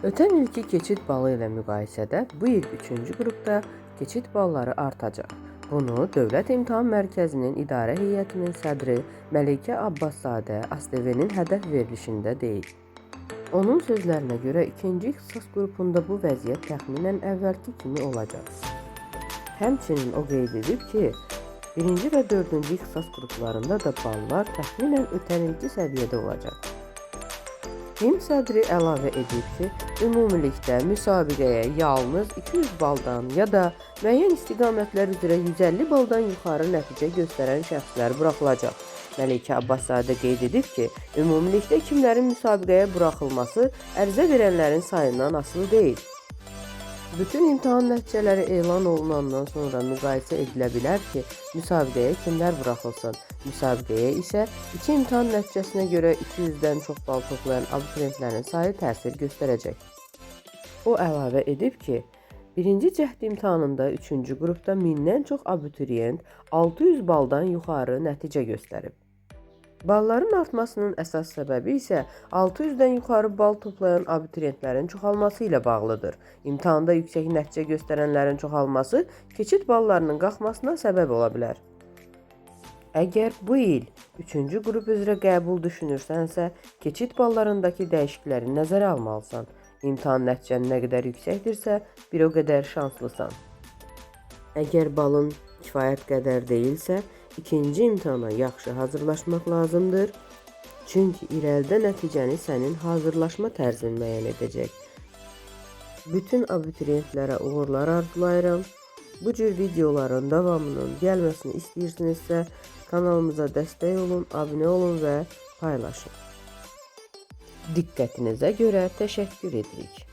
Ötən ilki keçid balı ilə müqayisədə bu il 3-cü qrupda keçid balları artacaq. Bunu Dövlət İmtahan Mərkəzinin İdarə Heyətinin sədri Məleykə Abbaszadə ASTV-nin hədəf verilişində deyib. Onun sözlərinə görə 2-ci ixtisas qrupunda bu vəziyyət təxminən əvvəlki kimi olacaq. Həmçinin o qeyd edib ki, 1-ci və 4-cü ixtisas qruplarında da ballar təxminən ötən ilki səviyyədə olacaq. TİM sədri əlavə edib ki, ümumilikdə müsabiqəyə yalnız 200 baldan ya da müəyyən istiqamətlər üzrə 150 baldan yuxarı nəticə göstərən şəxslər buraxılacaq. Məleykə Abbaszadə qeyd edib ki, ümumilikdə kimlərin müsabiqəyə buraxılması ərizə verənlərin sayından asılı deyil. Bütün imtahan nəticələri elan olunandan sonra müqayisə edilə bilər ki, müsabiqəyə kimlər buraxılsın. Müsabiqəyə isə 2 imtahan nəticəsinə görə 200-dən çox bal toplayan abituriyentlərin sayı təsir göstərəcək. O əlavə edib ki, 1-ci cəhd imtahanında 3-cü qrupda 1000-dən çox abituriyent 600 baldan yuxarı nəticə göstərib. Balların artmasının əsas səbəbi isə 600-dən yuxarı bal toplayan abituriyentlərin çoxalması ilə bağlıdır. İmtahanda yüksək nəticə göstərənlərin çoxalması keçid ballarının qalxmasına səbəb ola bilər. Əgər bu il 3-cü qrup üzrə qəbul düşünürsənsə, keçid ballarındakı dəyişiklikləri nəzərə almalısan. İmtahan nəticən nə qədər yüksəkdirsə, bir o qədər şanslısan. Əgər balın kifayət qədər deyilsə, ikinci imtahana yaxşı hazırlaşmaq lazımdır. Çünki irəlidə nəticəni sənin hazırlaşma tərzin müəyyən edəcək. Bütün abituriyentlərə uğurlar arzulayıram. Bu cür videoların davamının gəlməsini istəyirsinizsə, kanalımıza dəstək olun, abunə olun və paylaşın. Diqqətinizə görə təşəkkür edirik.